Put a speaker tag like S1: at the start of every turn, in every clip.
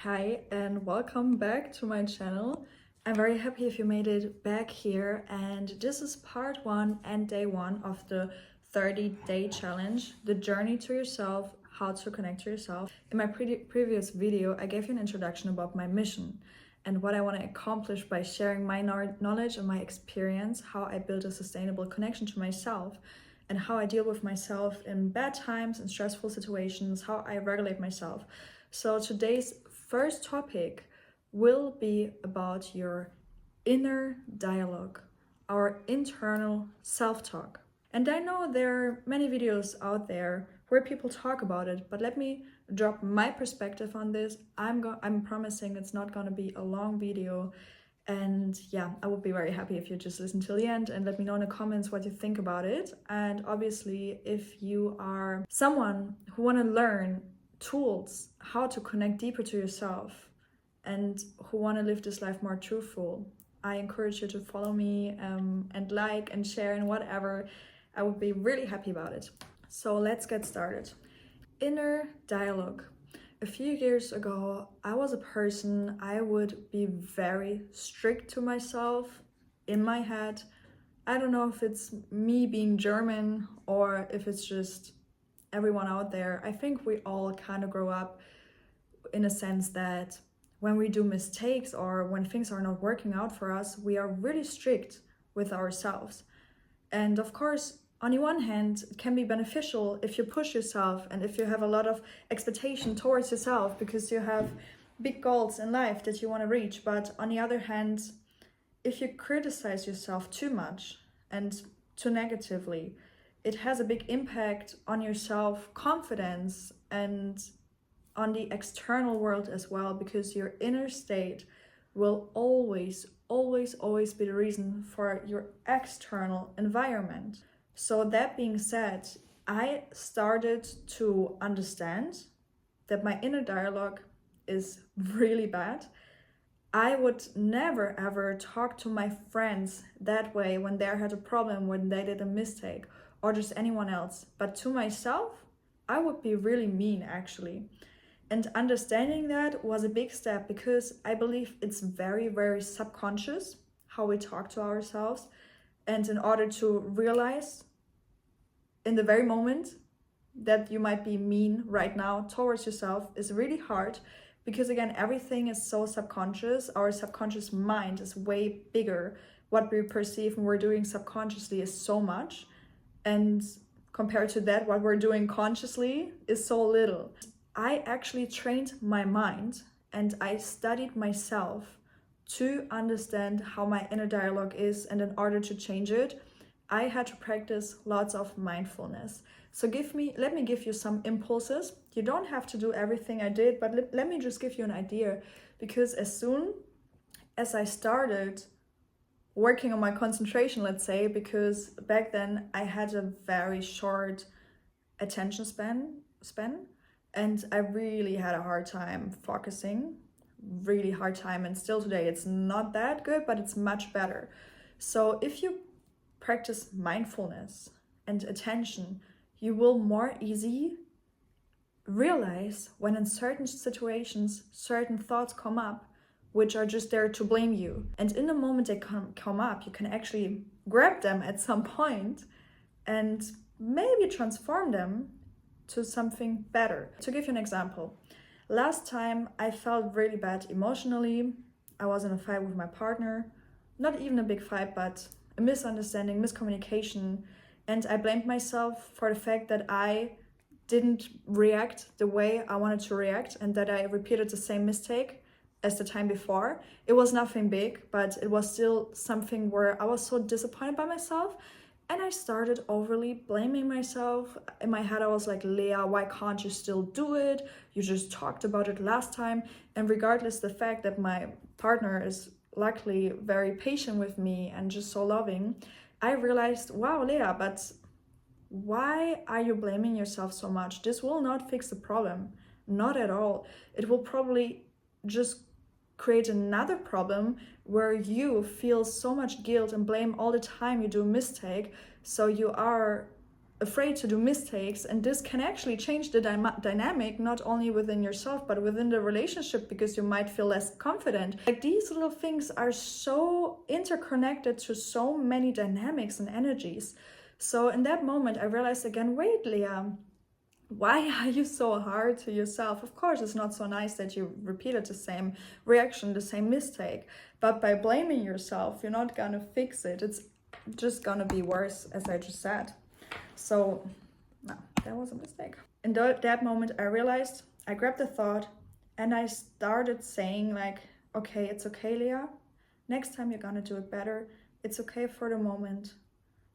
S1: Hi and welcome back to my channel. I'm very happy if you made it back here, and this is part 1 and day 1 of the 30-day challenge, the journey to yourself, how to connect to yourself. In my previous video, I gave you an introduction about my mission and what I want to accomplish by sharing my knowledge and my experience, how I build a sustainable connection to myself, and how I deal with myself in bad times and stressful situations, how I regulate myself. So today's first topic will be about your inner dialogue, our internal self-talk. And I know there are many videos out there where people talk about it, but let me drop my perspective on this. I'm promising it's not going to be a long video. And yeah, I would be very happy if you just listen till the end and let me know in the comments what you think about it. And obviously, if you are someone who want to learn tools how to connect deeper to yourself and who want to live this life more truthful, I encourage you to follow me and like and share and whatever. I would be really happy about it. So let's get started. Inner dialogue. A few years ago, I was a person, I would be very strict to myself in my head. I don't know if it's me being German or if it's just everyone out there. I think we all kind of grow up in a sense that when we do mistakes or when things are not working out for us, we are really strict with ourselves. And of course, on the one hand, it can be beneficial if you push yourself and if you have a lot of expectation towards yourself because you have big goals in life that you want to reach. But on the other hand, if you criticize yourself too much and too negatively, it has a big impact on your self-confidence and on the external world as well, because your inner state will always be the reason for your external environment. So that being said, I started to understand that my inner dialogue is really bad. I would never ever talk to my friends that way when they had a problem, when they did a mistake, or just anyone else. But to myself, I would be really mean actually. And understanding that was a big step because I believe it's very subconscious how we talk to ourselves. And in order to realize in the very moment that you might be mean right now towards yourself is really hard, because again, everything is so subconscious. Our subconscious mind is way bigger. What we perceive and we're doing subconsciously is so much. And compared to that, what we're doing consciously is so little. I actually trained my mind and I studied myself to understand how my inner dialogue is, and in order to change it, I had to practice lots of mindfulness. So let me give you some impulses. You don't have to do everything I did, but let me just give you an idea, because as soon as I started working on my concentration, let's say, because back then I had a very short attention span, and I really had a hard time focusing, really hard time, and still today it's not that good, but it's much better. So if you practice mindfulness and attention, you will more easy realize when in certain situations certain thoughts come up which are just there to blame you, and in the moment they come up, you can actually grab them at some point and maybe transform them to something better. To give you an example, last time I felt really bad emotionally. I was in a fight with my partner, not even a big fight, but a misunderstanding, miscommunication, and I blamed myself for the fact that I didn't react the way I wanted to react and that I repeated the same mistake as the time before. It was nothing big, but it was still something where I was so disappointed by myself. And I started overly blaming myself. In my head, I was like, Leah, why can't you still do it? You just talked about it last time. And regardless the fact that my partner is luckily very patient with me and just so loving, I realized, wow, Leah, but why are you blaming yourself so much? This will not fix the problem, not at all. It will probably just create another problem where you feel so much guilt and blame all the time you do a mistake. So you are afraid to do mistakes, and this can actually change the dynamic not only within yourself but within the relationship, because you might feel less confident. Like, these little things are so interconnected to so many dynamics and energies. So in that moment I realized again, wait, Leah, why are you so hard to yourself? Of course it's not so nice that you repeated the same reaction, the same mistake, but by blaming yourself you're not gonna fix it. It's just gonna be worse, as I just said. So, no, that was a mistake. In that moment, I realized, I grabbed the thought and I started saying like, okay, it's okay, Leah. Next time you're gonna do it better. It's okay for the moment.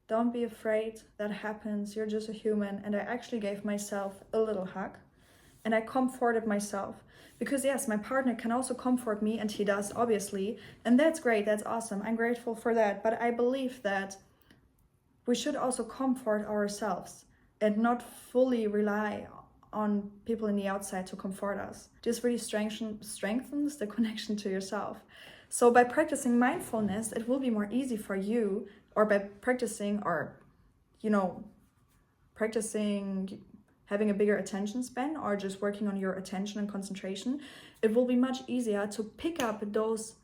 S1: Don't be afraid, that happens. You're just a human. And I actually gave myself a little hug and I comforted myself. Because yes, my partner can also comfort me, and he does, obviously. And that's great, that's awesome. I'm grateful for that. But I believe that we should also comfort ourselves and not fully rely on people in the outside to comfort us. This really strengthens the connection to yourself. So by practicing mindfulness, it will be more easy for you, or by practicing, or, you know, practicing having a bigger attention span, or just working on your attention and concentration, it will be much easier to pick up those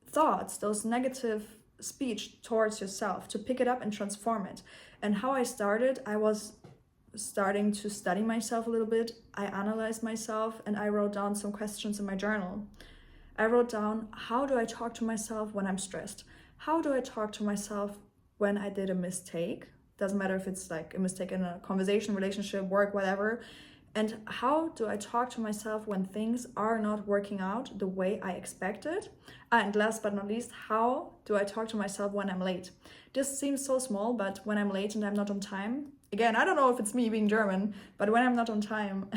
S1: thoughts, those negative speech towards yourself, to pick it up and transform it. And how I started, I was starting to study myself a little bit. I analyzed myself and I wrote down some questions in my journal. I wrote down, how do I talk to myself when I'm stressed? How do I talk to myself when I did a mistake? Doesn't matter if it's like a mistake in a conversation, relationship, work, whatever. And how do I talk to myself when things are not working out the way I expected? And last but not least, how do I talk to myself when I'm late? This seems so small, but when I'm late and I'm not on time, again, I don't know if it's me being German, but when I'm not on time,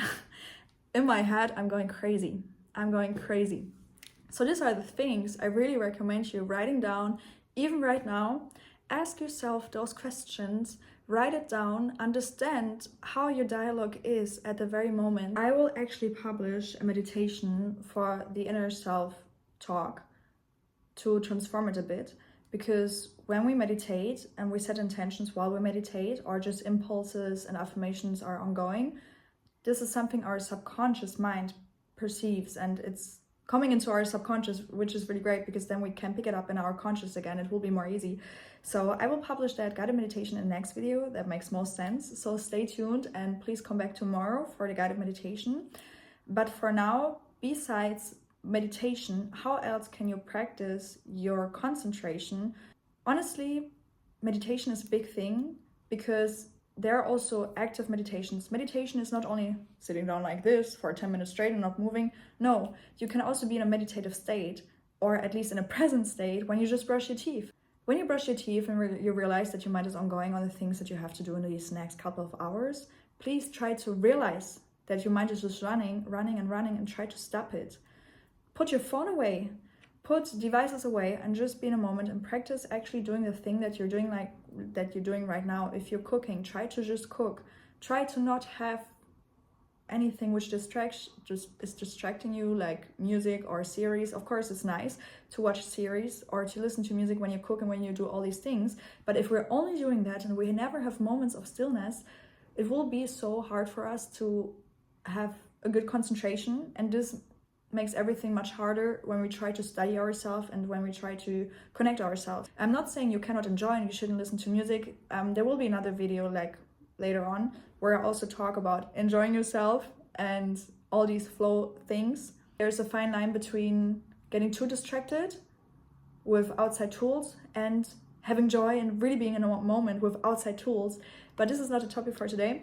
S1: in my head, I'm going crazy. I'm going crazy. So these are the things I really recommend you writing down, even right now. Ask yourself those questions, write it down, understand how your dialogue is at the very moment. I will actually publish a meditation for the inner self talk to transform it a bit, because when we meditate and we set intentions while we meditate, or just impulses and affirmations are ongoing, this is something our subconscious mind perceives, and it's coming into our subconscious, which is really great, because then we can pick it up in our conscious again. It will be more easy. So I will publish that guided meditation in the next video. That makes most sense. So stay tuned and please come back tomorrow for the guided meditation. But for now, besides meditation, how else can you practice your concentration? Honestly, meditation is a big thing, because there are also active meditations. Meditation is not only sitting down like this for 10 minutes straight and not moving. No, you can also be in a meditative state, or at least in a present state, when you just brush your teeth. When you brush your teeth and you realize that your mind is ongoing on the things that you have to do in these next couple of hours, please try to realize that your mind is just running, and try to stop it. Put your phone away. Put devices away and just be in a moment and practice actually doing the thing that you're doing, like that you're doing right now. If you're cooking, try to just cook. Try to not have anything which is distracting you, like music or series. Of course, it's nice to watch series or to listen to music when you cook and when you do all these things. But if we're only doing that and we never have moments of stillness, it will be so hard for us to have a good concentration. And this makes everything much harder when we try to study ourselves and when we try to connect ourselves. I'm not saying you cannot enjoy and you shouldn't listen to music. There will be another video like later on where I also talk about enjoying yourself and all these flow things. There's a fine line between getting too distracted with outside tools and having joy and really being in a moment with outside tools. But this is not a topic for today.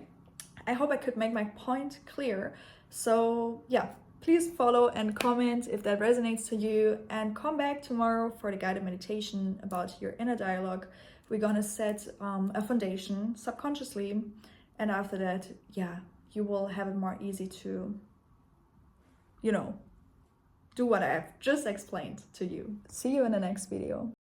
S1: I hope I could make my point clear. So yeah, please follow and comment if that resonates to you, and come back tomorrow for the guided meditation about your inner dialogue. We're gonna set a foundation subconsciously, and after that, yeah, you will have it more easy to, you know, do what I've just explained to you. See you in the next video.